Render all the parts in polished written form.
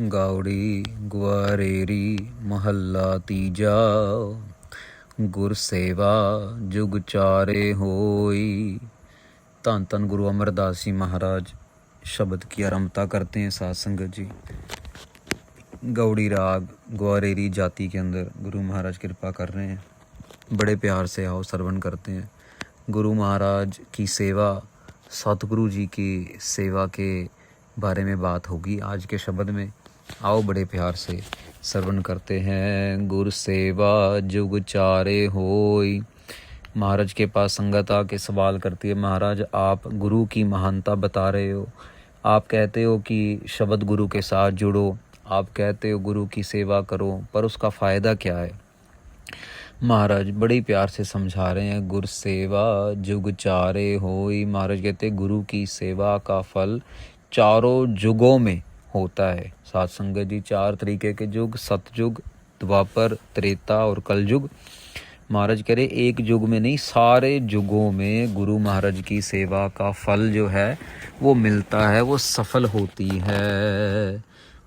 ਗਾਉੜੀ ਗੁਆਰੇਰੀ ਮਹੱਲਾ ਤੀਜਾ। ਗੁਰ ਸੇਵਾ ਜੁਗ ਚਾਰੇ होई। धन धन गुरु अमरदास जी महाराज शब्द की आरंभता करते हैं साथ संगत जी। गौड़ी राग ग्वारेरी जाति के अंदर गुरु महाराज कृपा कर रहे हैं, बड़े प्यार से आओ श्रवण करते हैं। गुरु महाराज की सेवा, सतगुरु जी की सेवा के बारे में बात होगी आज के शब्द में। आओ बड़े प्यार से श्रवण करते हैं। गुर सेवा जुग चारे होई। महाराज के पास संगत आके सवाल करती है, महाराज आप गुरु की महानता बता रहे हो, आप कहते हो कि शब्द गुरु के साथ जुड़ो, आप कहते हो गुरु की सेवा करो, पर उसका फ़ायदा क्या है? महाराज बड़ी प्यार से समझा रहे हैं। गुर सेवा जुग चारे होई। महाराज कहते गुरु की सेवा का फल चारों जुगों में होता है। साथ संगत जी, चार तरीके के युग, सतयुग, द्वापर, त्रेता और कलयुग। महाराज कह रहे एक युग में नहीं, सारे युगों में गुरु महाराज की सेवा का फल जो है वो मिलता है, वो सफल होती है।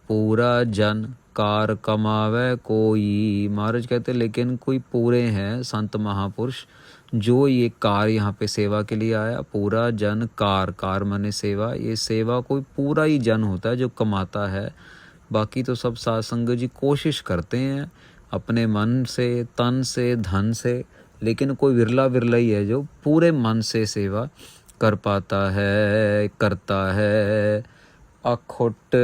पूरा जन कार कमावे कोई। महाराज कहते लेकिन कोई पूरे हैं संत महापुरुष जो ये कार यहाँ पे सेवा के लिए आया। पूरा जन कार माने सेवा, ये सेवा कोई पूरा ही जन होता है जो कमाता है। बाकी तो सब साथ संगत जी कोशिश करते हैं अपने मन से, तन से, धन से, लेकिन कोई विरला ही है जो पूरे मन से सेवा कर पाता है, करता है। अखुट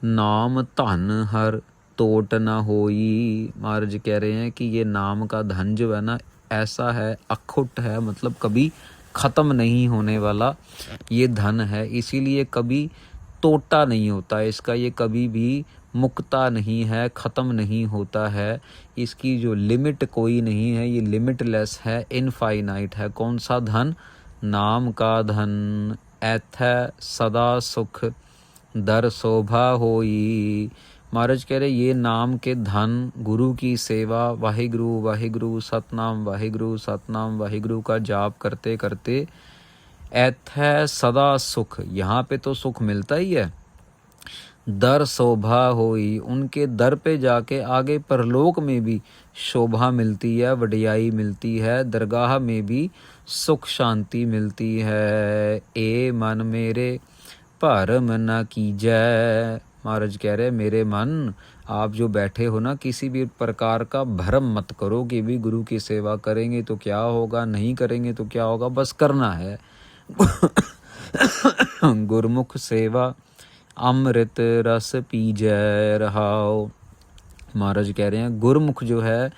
नाम धन हर तोट न होई। महाराज कह रहे हैं कि ये नाम का धन जो है ना, ऐसा है, अखुट है, मतलब कभी ख़त्म नहीं होने वाला ये धन है, इसीलिए कभी टोटा नहीं होता इसका, ये कभी भी मुक्ता नहीं है, ख़त्म नहीं होता है। इसकी जो लिमिट कोई नहीं है, ये लिमिटलेस है, इनफाइनाइट है। कौन सा धन? नाम का धन। ऐथ सदा सुख दर शोभा होई। महाराज कह रहे ये नाम के धन, गुरु की सेवा, वाहिगुरु वाहिगुरु सतनाम वाहिगुरु का जाप करते करते ऐथ सदा सुख, यहाँ पे तो सुख मिलता ही है। दर शोभा होई, उनके दर पे जाके आगे परलोक में भी शोभा मिलती है, वडियाई मिलती है, दरगाह में भी सुख शांति मिलती है। ए मन मेरे भरम न कीजै। महाराज कह रहे मेरे मन, आप जो बैठे हो ना, किसी भी प्रकार का भ्रम मत करो कि भी गुरु की सेवा करेंगे तो क्या होगा, नहीं करेंगे तो क्या होगा, बस करना है। गुरमुख सेवा अमृत रस पीजै रहाओ। महाराज कह रहे हैं गुरमुख जो है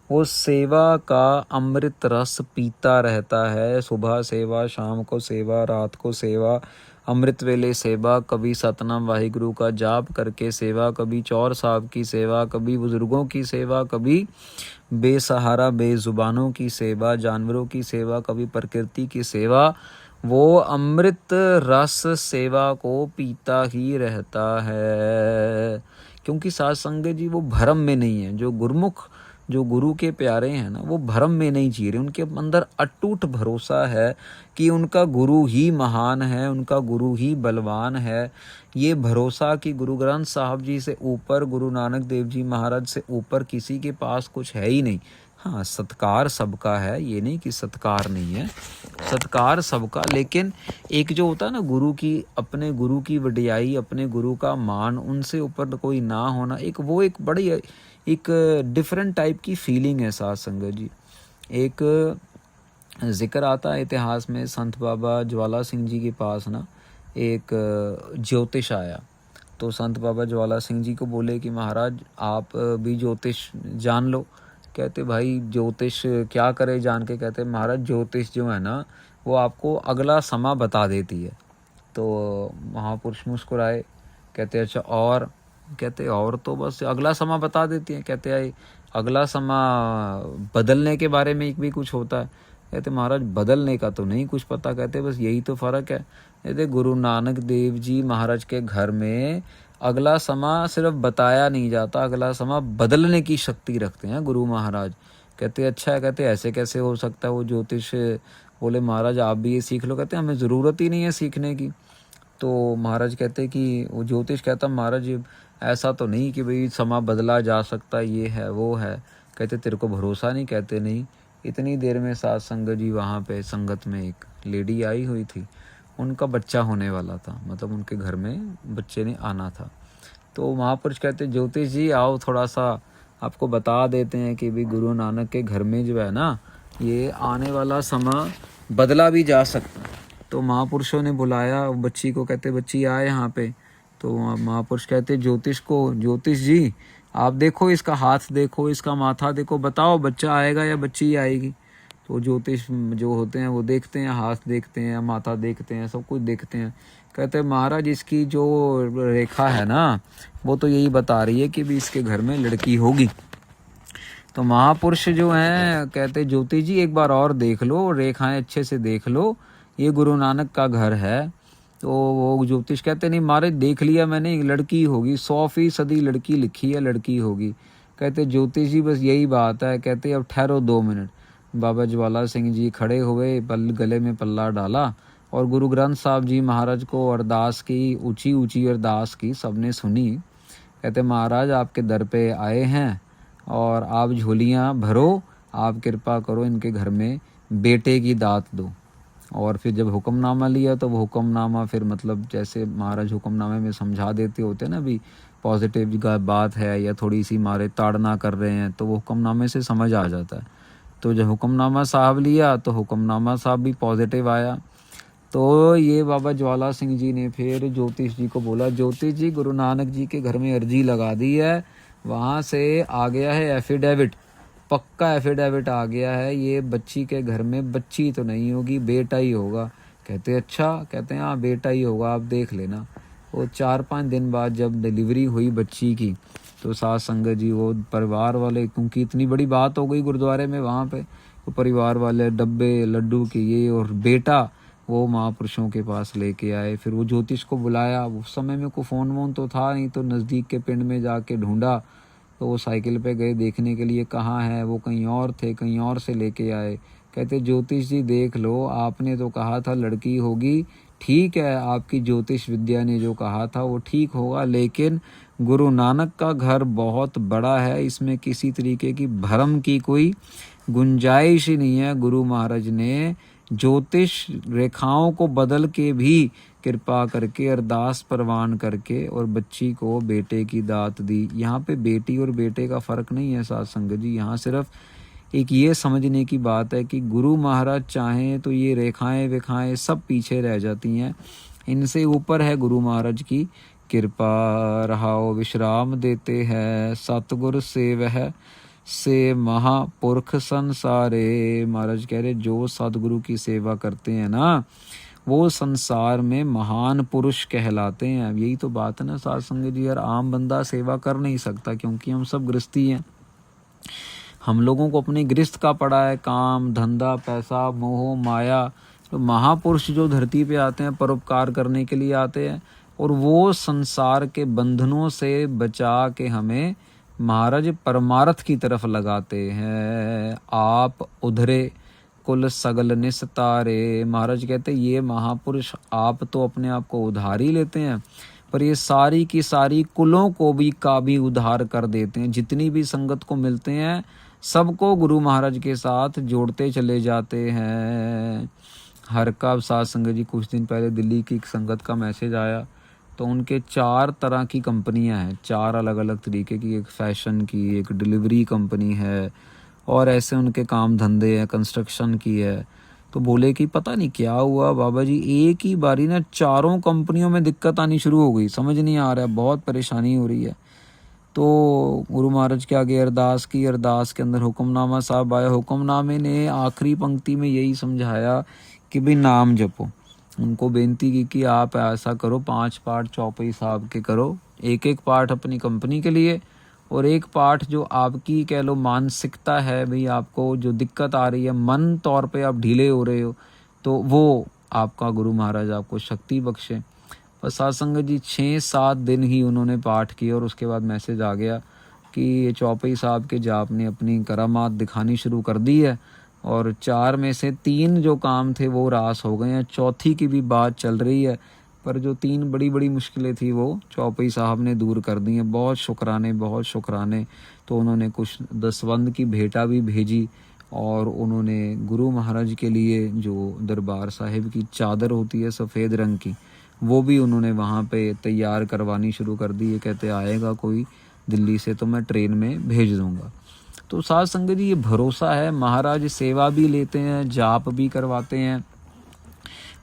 वो सेवा का अमृत रस पीता रहता है। सुबह सेवा, शाम को सेवा, रात को सेवा, अमृत वेले सेवा, कभी सतनाम वाहिगुरु का जाप करके सेवा, कभी चौर साहब की सेवा, कभी बुजुर्गों की सेवा, कभी बेसहारा बेजुबानों की सेवा, जानवरों की सेवा, कभी प्रकृति की सेवा। वो अमृत रस सेवा को पीता ही रहता है, क्योंकि साथ संगत जी वो भरम में नहीं है। जो गुरमुख, जो गुरु के प्यारे हैं ना, वो भरम में नहीं जी रहे, उनके अंदर अटूट भरोसा है कि उनका गुरु ही महान है, उनका गुरु ही बलवान है। ये भरोसा कि गुरु ग्रंथ साहब जी से ऊपर, गुरु नानक देव जी महाराज से ऊपर किसी के पास कुछ है ही नहीं। हाँ, सत्कार सबका है, ये नहीं कि सत्कार नहीं है, सत्कार सबका, लेकिन एक जो होता है ना गुरु की, अपने गुरु की वडियाई, अपने गुरु का मान, उनसे ऊपर कोई ना होना, एक वो एक बड़ी एक डिफरेंट टाइप की फीलिंग है साथ संगत जी। एक जिक्र आता है इतिहास में, संत बाबा ज्वाला सिंह जी के पास ना एक ज्योतिष आया। तो संत बाबा ज्वाला सिंह जी को बोले कि महाराज आप भी ज्योतिष जान लो। कहते भाई ज्योतिष क्या करे जान के? कहते महाराज ज्योतिष जो है ना वो आपको अगला समा बता देती है। तो महापुरुष मुस्कुराए, कहते अच्छा और? कहते और तो बस अगला समा बता देती है। कहते आई अगला समा बदलने के बारे में भी कुछ होता है? कहते महाराज बदलने का तो नहीं कुछ पता। कहते बस यही तो फ़र्क है। कहते गुरु नानक देव जी महाराज के घर में अगला समा सिर्फ बताया नहीं जाता, अगला समा बदलने की शक्ति रखते हैं गुरु महाराज। कहते अच्छा है। कहते ऐसे कैसे हो सकता है वो ज्योतिष? बोले महाराज आप भी ये सीख लो। कहते हमें ज़रूरत ही नहीं है सीखने की। तो महाराज कहते कि वो ज्योतिष कहता महाराज ऐसा तो नहीं कि भाई समा बदला जा सकता, ये है वो है। कहते तेरे को भरोसा नहीं? कहते नहीं। इतनी देर में सात संगत जी वहाँ पे संगत में एक लेडी आई हुई थी, उनका बच्चा होने वाला था, मतलब उनके घर में बच्चे ने आना था। तो महापुरुष कहते ज्योतिष जी आओ थोड़ा सा आपको बता देते हैं कि भाई गुरु नानक के घर में जो है ना, ये आने वाला समय बदला भी जा सकता है। तो महापुरुषों ने बुलाया बच्ची को, कहते बच्ची आए यहाँ पे। तो महापुरुष कहते ज्योतिष को, ज्योतिष जी आप देखो इसका हाथ देखो, इसका माथा देखो, बताओ बच्चा आएगा या बच्ची आएगी। तो ज्योतिष जो होते हैं वो देखते हैं, हाथ देखते हैं, माथा देखते हैं, सब कुछ देखते हैं। कहते हैं महाराज इसकी जो रेखा है ना वो तो यही बता रही है कि भी इसके घर में लड़की होगी। तो महापुरुष जो हैं कहते ज्योतिष जी एक बार और देख लो, रेखाएं अच्छे से देख लो, ये गुरु नानक का घर है। तो वो ज्योतिष कहते नहीं महाराज देख लिया मैंने, एक लड़की होगी, 100% लड़की लिखी है, लड़की होगी। कहते ज्योतिष जी बस यही बात है। कहते अब ठहरो 2 मिनट। बाबा ज्वाला सिंह जी खड़े हुए, गले में पल्ला डाला और गुरु ग्रंथ साहब जी महाराज को अरदास की, ऊंची ऊंची अरदास की, सबने सुनी। कहते महाराज आपके दर पे आए हैं और आप झोलियाँ भरो, आप कृपा करो इनके घर में बेटे की दात दो। और फिर जब हुक्मनामा लिया तो वो हुक्मनामा फिर मतलब जैसे महाराज हुक्मनामे में समझा देते होते ना भी पॉजिटिव बात है या थोड़ी सी मारे ताड़ना कर रहे हैं, तो वो हुक्मनामे से समझ आ जाता है। तो जब हुक्मनामा साहब लिया तो हुक्मनामा साहब भी पॉजिटिव आया। तो ये बाबा ज्वाला सिंह जी ने फिर ज्योतिष जी को बोला ज्योतिष जी गुरु नानक जी के घर में अर्जी लगा दी है, वहाँ से आ गया है एफिडेविट, पक्का एफिडेविट आ गया है, ये बच्ची के घर में बच्ची तो नहीं होगी, बेटा ही होगा। कहते अच्छा? कहते हैं हाँ बेटा ही होगा, आप देख लेना। वो 4-5 दिन बाद जब डिलीवरी हुई बच्ची की तो साथ संगत जी वो परिवार वाले, क्योंकि इतनी बड़ी बात हो गई गुरुद्वारे में वहाँ पे, तो परिवार वाले डब्बे लड्डू के ये और बेटा वो महापुरुषों के पास लेके आए। फिर वो ज्योतिष को बुलाया, उस समय में कोई फ़ोन वोन तो था नहीं, तो नज़दीक के पिंड में जाके ढूंढा। तो वो साइकिल पे गए देखने के लिए कहाँ है, वो कहीं और थे, कहीं और से लेके आए। कहते ज्योतिष जी देख लो, आपने तो कहा था लड़की होगी, ठीक है आपकी ज्योतिष विद्या ने जो कहा था वो ठीक होगा, लेकिन गुरु नानक का घर बहुत बड़ा है, इसमें किसी तरीके की भ्रम की कोई गुंजाइश ही नहीं है। गुरु महाराज ने ज्योतिष रेखाओं को बदल के भी कृपा करके अरदास परवान करके और बच्ची को बेटे की दात दी। यहाँ पे बेटी और बेटे का फर्क नहीं है साथ संगत जी, यहाँ सिर्फ एक ये समझने की बात है कि गुरु महाराज चाहें तो ये रेखाएं वेखाएं सब पीछे रह जाती हैं, इनसे ऊपर है गुरु महाराज की कृपा। रहाओ विश्राम देते हैं सतगुर से वह से महापुरख संसारे। महाराज कह रहे जो सतगुरु की सेवा करते हैं ना वो संसार में महान पुरुष कहलाते हैं। अब यही तो बात है ना साथ संगत जी, यार आम बंदा सेवा कर नहीं सकता क्योंकि हम सब गृहस्थी हैं। हम लोगों को अपने गृहस्थ का पड़ा है, काम धंधा पैसा मोह माया। तो महापुरुष जो धरती पे आते हैं परोपकार करने के लिए आते हैं और वो संसार के बंधनों से बचा के हमें महाराज परमार्थ की तरफ लगाते हैं। आप उधरे कुल सगल निस्तारे। महाराज कहते ये महापुरुष आप तो अपने आप को उधार ही लेते हैं, पर ये सारी की सारी कुलों को भी उधार कर देते हैं। जितनी भी संगत को मिलते हैं सबको गुरु महाराज के साथ जोड़ते चले जाते हैं। हर का साथ संगत जी कुछ दिन पहले दिल्ली की एक संगत का मैसेज आया, तो उनके 4 तरह की कंपनियां हैं, 4 अलग अलग तरीके की, एक फैशन की, एक डिलीवरी कंपनी है और ऐसे उनके काम धंधे हैं, कंस्ट्रक्शन की है। तो बोले कि पता नहीं क्या हुआ बाबा जी, एक ही बारी ना 4 कंपनियों में दिक्कत आनी शुरू हो गई, समझ नहीं आ रहा है, बहुत परेशानी हो रही है। तो गुरु महाराज के आगे अरदास की, अरदास के अंदर हुक्मनामा साहब आया, हुक्मनामे ने आखिरी पंक्ति में यही समझाया कि भाई नाम जपो। उनको बेनती की कि आप ऐसा करो 5 पाठ चौपाई साहब के करो, एक पाठ अपनी कंपनी के लिए और एक पाठ जो आपकी कह लो मानसिकता है, भाई आपको जो दिक्कत आ रही है मन तौर पे आप ढीले हो रहे हो, तो वो आपका गुरु महाराज आपको शक्ति बख्शे। पर सातसंगत जी 6-7 दिन ही उन्होंने पाठ किया और उसके बाद मैसेज आ गया कि ये चौपाई साहब के जाप ने अपनी करामात दिखानी शुरू कर दी है और 4 में से 3 जो काम थे वो रास हो गए हैं, चौथी की भी बात चल रही है। पर जो 3 बड़ी बड़ी मुश्किलें थी वो चौपई साहब ने दूर कर दी हैं। बहुत शुक्राने। तो उन्होंने कुछ दसवंध की भेंटा भी भेजी और उन्होंने गुरु महाराज के लिए जो दरबार साहिब की चादर होती है सफ़ेद रंग की, वो भी उन्होंने वहाँ पे तैयार करवानी शुरू कर दी। ये कहते आएगा कोई दिल्ली से तो मैं ट्रेन में भेज दूँगा। तो साध संगत जी, ये भरोसा है। महाराज सेवा भी लेते हैं, जाप भी करवाते हैं।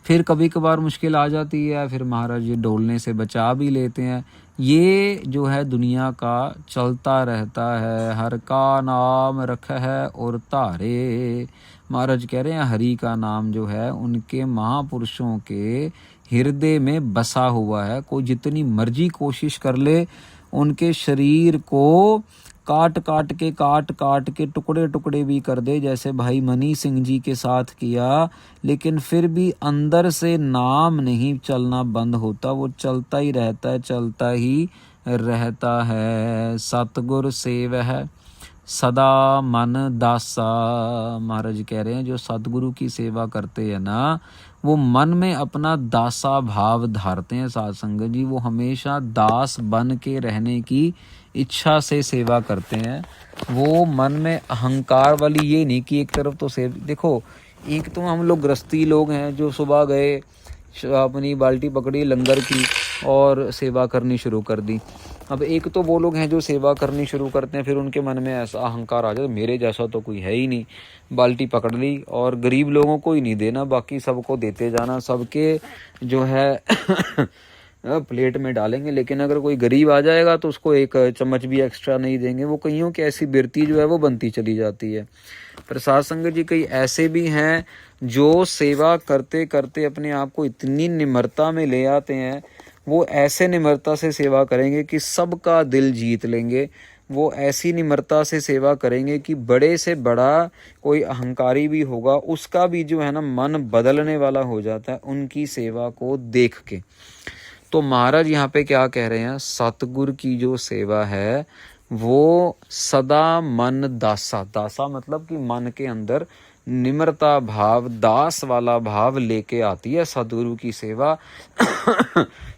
फिर कभी कभार मुश्किल आ जाती है, फिर महाराज ये डोलने से बचा भी लेते हैं। ये जो है दुनिया का चलता रहता है। हर का नाम रख है और तारे। महाराज कह रहे हैं हरि का नाम जो है उनके महापुरुषों के हृदय में बसा हुआ है। कोई जितनी मर्जी कोशिश कर ले उनके शरीर को काट काट के टुकड़े टुकड़े भी कर दे, जैसे भाई मनी सिंह जी के साथ किया, लेकिन फिर भी अंदर से नाम नहीं चलना बंद होता। वो चलता ही रहता है। सतगुर सेव है सदा मन दासा। महाराज कह रहे हैं जो सतगुरु की सेवा करते हैं ना, वो मन में अपना दासा भाव धारते हैं। साध संगत जी, वो हमेशा दास बन के रहने की इच्छा से सेवा करते हैं। वो मन में अहंकार वाली ये नहीं कि एक तरफ तो देखो, एक तो हम लोग गृहस्थी लोग हैं जो सुबह गए, अपनी बाल्टी पकड़ी लंगर की और सेवा करनी शुरू कर दी। अब एक तो वो लोग हैं जो सेवा करनी शुरू करते हैं, फिर उनके मन में ऐसा अहंकार आ जाता है मेरे जैसा तो कोई है ही नहीं। बाल्टी पकड़ ली और गरीब लोगों को ही नहीं देना, बाकी सबको देते जाना, सबके जो है प्लेट में डालेंगे। लेकिन अगर कोई गरीब आ जाएगा तो उसको एक चम्मच भी एक्स्ट्रा नहीं देंगे। वो कईयों की ऐसी बिरती जो है वो बनती चली जाती है। पर साध संगत जी, कई ऐसे भी हैं जो सेवा करते करते अपने आप को इतनी निम्रता में ले आते हैं, वो ऐसे निम्रता से सेवा करेंगे कि सबका दिल जीत लेंगे। वो ऐसी निम्रता से सेवा करेंगे कि बड़े से बड़ा कोई अहंकारी भी होगा उसका भी जो है ना मन बदलने वाला हो जाता है उनकी सेवा को देख के। तो महाराज यहाँ पे क्या कह रहे हैं, सतगुरु की जो सेवा है वो सदा मन दासा। दासा मतलब कि मन के अंदर निम्रता भाव, दास वाला भाव लेके आती है सतगुरु की सेवा।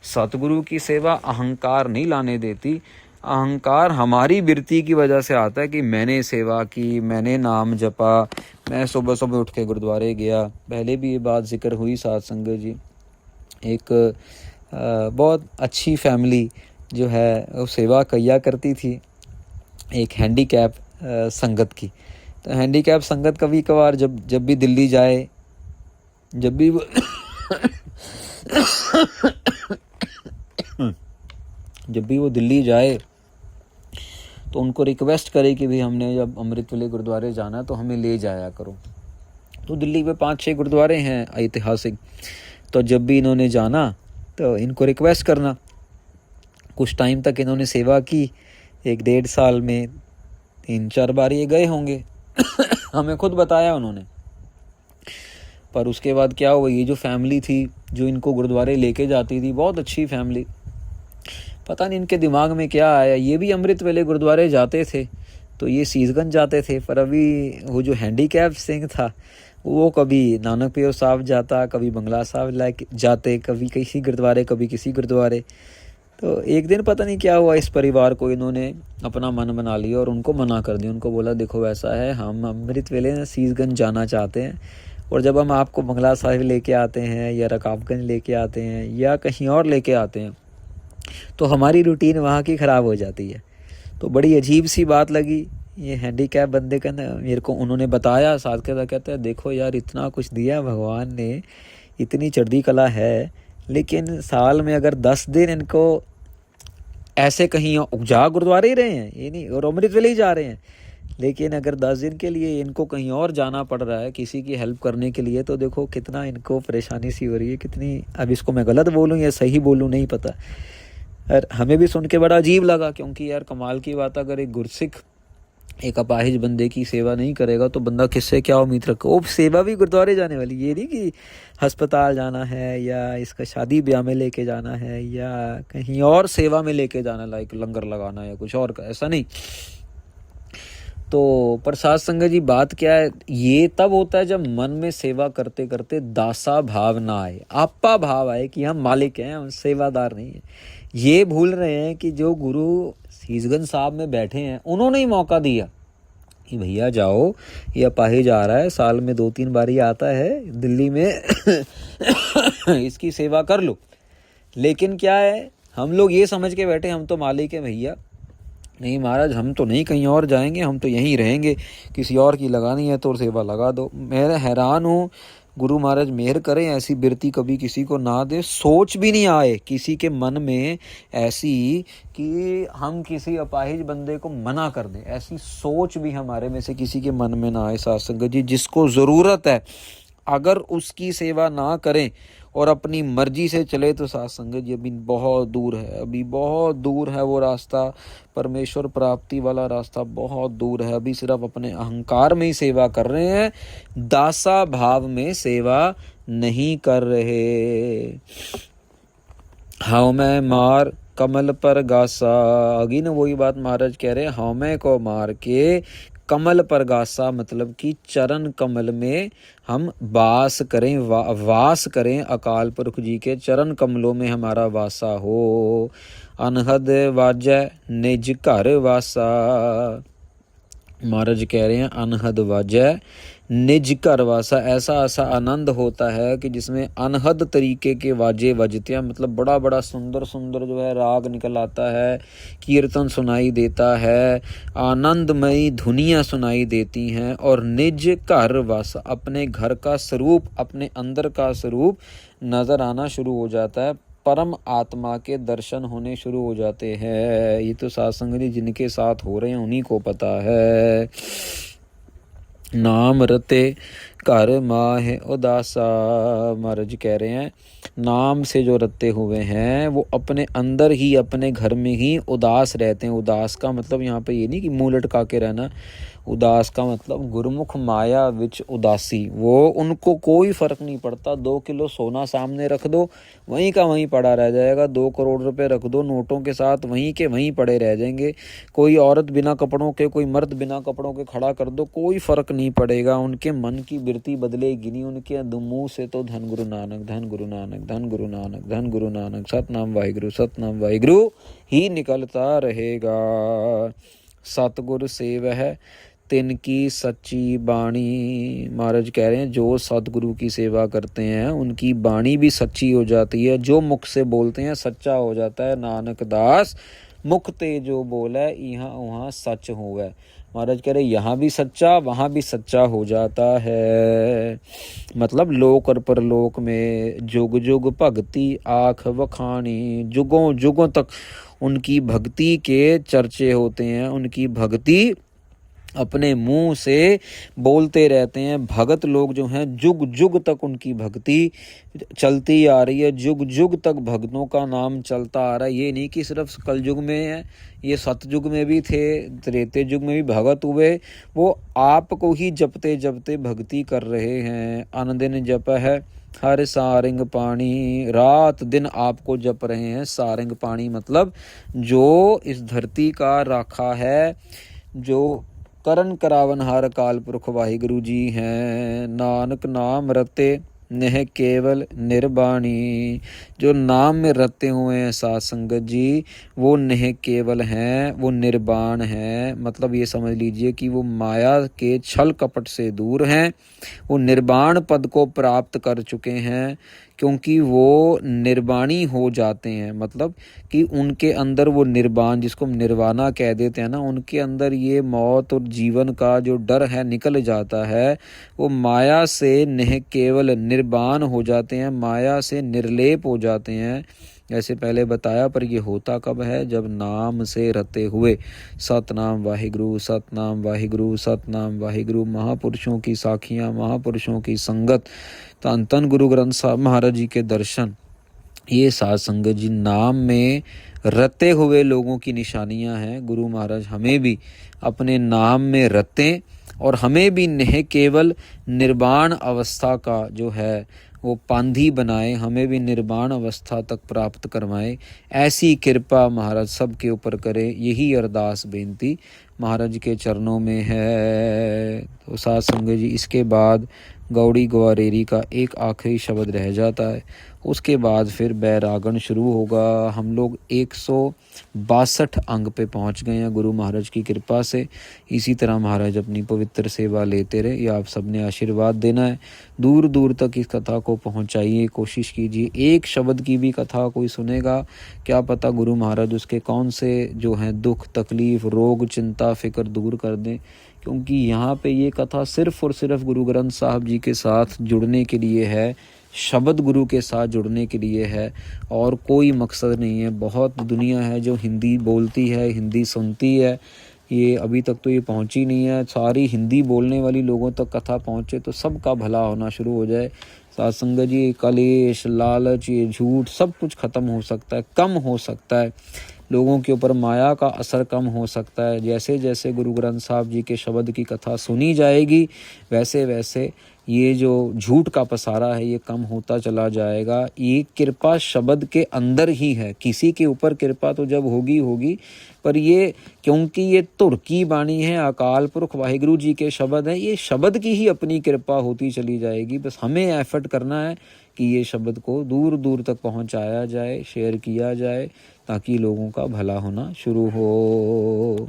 सतगुरु की सेवा अहंकार नहीं लाने देती। अहंकार हमारी बिरती की वजह से आता है कि मैंने सेवा की, मैंने नाम जपा, मैं सुबह सुबह उठ के गुरुद्वारे गया। पहले भी ये बात जिक्र हुई साध संगत जी। एक बहुत अच्छी फैमिली जो है वो सेवा किया करती थी, एक हैंडीकैप संगत की। तो हैंडीकैप संगत कभी कभार जब भी दिल्ली जाए, जब भी वो दिल्ली जाए तो उनको रिक्वेस्ट करे कि भाई हमने जब अमृत वेले गुरुद्वारे जाना तो हमें ले जाया करो। तो दिल्ली में 5-6 गुरुद्वारे हैं ऐतिहासिक। तो जब भी इन्होंने जाना तो इनको रिक्वेस्ट करना। कुछ टाइम तक इन्होंने सेवा की, 1-1.5 साल में 3-4 बार ये गए होंगे। हमें खुद बताया उन्होंने। पर उसके बाद क्या हुआ, ये जो फैमिली थी जो इनको गुरुद्वारे लेके जाती थी, बहुत अच्छी फैमिली, पता नहीं इनके दिमाग में क्या आया, ये भी अमृत वेले गुरुद्वारे जाते थे तो ये सीसगंज जाते थे। पर अभी वो जो हैंडीकैप सिंह था वो कभी नानक पियो साहब जाता, कभी बंगला साहब लाके जाते, कभी किसी गुरुद्वारे कभी किसी गुरुद्वारे। तो एक दिन पता नहीं क्या हुआ, इस परिवार को इन्होंने अपना मन बना लिया और उनको मना कर दिया। उनको बोला देखो ऐसा है, हम अमृत वेले ना सीसगंज जाना चाहते हैं, और जब हम आपको बंगला साहिब लेके आते हैं या रकाबगंज लेके आते हैं या कहीं और लेके आते हैं तो हमारी रूटीन वहाँ की ख़राब हो जाती है। तो बड़ी अजीब सी बात लगी ये हैंडीकैप बंदे का ना, मेरे को उन्होंने बताया। साथ के कहता है देखो यार, इतना कुछ दिया भगवान ने, इतनी चढ़ती कला है, लेकिन साल में अगर 10 दिन इनको ऐसे कहीं जा गुरुद्वारे ही रहे हैं ये नहीं, और अमृत वेले ही जा रहे हैं, लेकिन अगर 10 दिन के लिए इनको कहीं और जाना पड़ रहा है किसी की हेल्प करने के लिए, तो देखो कितना इनको परेशानी सी हो रही है, कितनी। अब इसको मैं गलत बोलूँ या सही बोलूँ नहीं पता, और हमें भी सुन के बड़ा अजीब लगा। क्योंकि यार कमाल की बात, अगर एक गुरसिख एक अपाहिज बंदे की सेवा नहीं करेगा तो बंदा किससे क्या उम्मीद रखे। वो सेवा भी गुरुद्वारे जाने वाली, ये नहीं कि अस्पताल जाना है या इसका शादी ब्याह में लेके जाना है या कहीं और सेवा में लेके जाना, लाइक लंगर लगाना या कुछ और का, ऐसा नहीं। तो पर साध संगत जी बात क्या है, ये तब होता है जब मन में सेवा करते करते दासा भाव ना आए, आपा भाव आए कि हम मालिक हैं, हम सेवादार नहीं है। ये भूल रहे हैं कि जो गुरु शीशगंज साहब में बैठे हैं उन्होंने ही मौका दिया कि भैया जाओ, ये अपाहिज आ रहा है, साल में 2-3 बार ही आता है दिल्ली में इसकी सेवा कर लो। लेकिन क्या है, हम लोग ये समझ के बैठे हम तो मालिक हैं भैया, नहीं महाराज हम तो नहीं कहीं और जाएंगे, हम तो यहीं रहेंगे, किसी और की लगानी है तो सेवा लगा दो। मैं हैरान हूँ, गुरु महाराज मेहर करें ऐसी बिरती कभी किसी को ना दे, सोच भी नहीं आए किसी के मन में ऐसी कि हम किसी अपाहिज बंदे को मना कर दें, ऐसी सोच भी हमारे में से किसी के मन में ना आए। साध संगत जी, जिसको ज़रूरत है अगर उसकी सेवा ना करें और अपनी मर्जी से चले तो साध संगत जी अभी बहुत दूर है, अभी बहुत दूर है वो रास्ता, परमेश्वर प्राप्ति वाला रास्ता बहुत दूर है। अभी सिर्फ अपने अहंकार में ही सेवा कर रहे हैं, दासा भाव में सेवा नहीं कर रहे। हाउ मैं मार कमल पर गासा, अगी न वही बात महाराज कह रहे हैं, हाउ मैं को मार के कमल पर गासा, मतलब कि चरण कमल में हम वास करें, वास करें, अकाल पुरख जी के चरण कमलों में हमारा वासा हो। अनहद वाजै निज घर वासा, महाराज कह रहे हैं अनहद वाजै निज घर वासा, ऐसा ऐसा आनंद होता है कि जिसमें अनहद तरीके के वाजे बजते हैं, मतलब बड़ा बड़ा सुंदर सुंदर जो है राग निकल आता है, कीर्तन सुनाई देता है, आनंदमयी धुनियाँ सुनाई देती हैं, और निज घर वासा, अपने घर का स्वरूप, अपने अंदर का स्वरूप नज़र आना शुरू हो जाता है, परम आत्मा के दर्शन होने शुरू हो जाते हैं। ये तो साध संगत जी जिनके साथ हो रहे हैं उन्हीं को पता है। नाम रते घर माहे उदासा, महाराज कह रहे हैं नाम से जो रते हुए हैं वो अपने अंदर ही, अपने घर में ही उदास रहते हैं। उदास का मतलब यहाँ पे ये नहीं कि मुंह लटका के रहना, उदास का मतलब गुरमुख माया विच उदासी, वो उनको कोई फर्क नहीं पड़ता। 2 किलो सोना सामने रख दो वहीं का वहीं पड़ा रह जाएगा, 2 करोड़ रुपए रख दो नोटों के साथ वहीं के वहीं पड़े रह जाएंगे। कोई औरत बिना कपड़ों के, कोई मर्द बिना कपड़ों के खड़ा कर दो, कोई फर्क नहीं पड़ेगा, उनके मन की बिरती बदलेगी नहीं। उनके मुंह से तो धन गुरु नानक, धन गुरु नानक, धन गुरु नानक, धन गुरु नानक, सतनाम वाहिगुरु, सतनाम वाहिगुरु ही निकलता रहेगा। सतगुरु सेव है तिनकी सच्ची बाणी, महाराज कह रहे हैं जो सतगुरु की सेवा करते हैं उनकी बाणी भी सच्ची हो जाती है, जो मुख से बोलते हैं सच्चा हो जाता है। नानक दास मुख ते जो बोले यहाँ वहाँ सच होवे, महाराज कह रहे यहाँ भी सच्चा वहाँ भी सच्चा हो जाता है। मतलब लोक और परलोक में जुग जुग भक्ति आँख वखानी, जुगों जुगों तक उनकी भक्ति के चर्चे होते हैं, उनकी भक्ति अपने मुंह से बोलते रहते हैं। भगत लोग जो हैं जुग जुग तक उनकी भक्ति चलती आ रही है, जुग जुग तक भक्तों का नाम चलता आ रहा है। ये नहीं कि सिर्फ कलयुग में है, ये सतयुग में भी थे, त्रेते युग में भी भगत हुए, वो आपको ही जपते जपते भक्ति कर रहे हैं। अनदिन जप है हर सारंग पानी, रात दिन आपको जप रहे हैं। सारंग पानी मतलब जो इस धरती का राखा है, जो करण करावनहार काल पुरख वाहिगुरु जी हैं। नानक नाम रते नेह केवल निर्बाणी, जो नाम में रते हुए हैं साध संगत जी वो नेह केवल हैं, वो निर्बाण हैं। मतलब ये समझ लीजिए कि वो माया के छल कपट से दूर हैं, वो निर्बाण पद को प्राप्त कर चुके हैं, क्योंकि वो निर्वाणी हो जाते हैं। मतलब कि उनके अंदर वो निर्वाण, जिसको हम निर्वाणा कह देते हैं ना, उनके अंदर ये मौत और जीवन का जो डर है निकल जाता है। वो माया से नेह केवल निर्वाण हो जाते हैं, माया से निर्लेप हो जाते हैं। जैसे पहले बताया, पर ये होता कब है, जब नाम से रते हुए सतनाम वाहिगुरु, सतनाम वाहिगुरु, सतनाम वाहिगुरु, महापुरुषों की साखियाँ, महापुरुषों की संगत, धन धन गुरु ग्रंथ साहब महाराज जी के दर्शन, ये साध संगत जी नाम में रते हुए लोगों की निशानियां हैं। गुरु महाराज हमें भी अपने नाम में रतें और हमें भी नेह केवल निर्वाण अवस्था का जो है वो पांधी बनाए, हमें भी निर्वाण अवस्था तक प्राप्त करवाए, ऐसी कृपा महाराज सबके ऊपर करे, यही अरदास बेनती महाराज के चरणों में है। तो साध संगत जी, इसके बाद गौड़ी ग्वारेरी का एक आखिरी शब्द रह जाता है, उसके बाद फिर बैरागण शुरू होगा। हम लोग 162 अंग पे पहुंच गए हैं गुरु महाराज की कृपा से। इसी तरह महाराज अपनी पवित्र सेवा लेते रहे, ये आप सबने आशीर्वाद देना है। दूर दूर तक इस कथा को पहुंचाइए, कोशिश कीजिए। एक शब्द की भी कथा कोई सुनेगा, क्या पता गुरु महाराज उसके कौन से जो हैं दुख तकलीफ रोग चिंता फिक्र दूर कर दें, क्योंकि यहाँ पे ये कथा सिर्फ और सिर्फ गुरु ग्रंथ साहब जी के साथ जुड़ने के लिए है, शब्द गुरु के साथ जुड़ने के लिए है, और कोई मकसद नहीं है। बहुत दुनिया है जो हिंदी बोलती है, हिंदी सुनती है, ये अभी तक तो ये पहुंची नहीं है। सारी हिंदी बोलने वाली लोगों तक कथा पहुंचे तो सबका भला होना शुरू हो जाए। साध संगत जी, कलेश लालच ये झूठ सब कुछ खत्म हो सकता है, कम हो सकता है, लोगों के ऊपर माया का असर कम हो सकता है। जैसे जैसे गुरु ग्रंथ साहब जी के शब्द की कथा सुनी जाएगी, वैसे वैसे ये जो झूठ का पसारा है ये कम होता चला जाएगा। ये कृपा शब्द के अंदर ही है, किसी के ऊपर कृपा तो जब होगी होगी, पर ये क्योंकि ये तुर की बाणी है, अकाल पुरख वाहिगुरु जी के शब्द हैं, ये शब्द की ही अपनी कृपा होती चली जाएगी। बस हमें एफर्ट करना है कि ये शब्द को दूर दूर तक पहुंचाया जाए, शेयर किया जाए, ताकि लोगों का भला होना शुरू हो।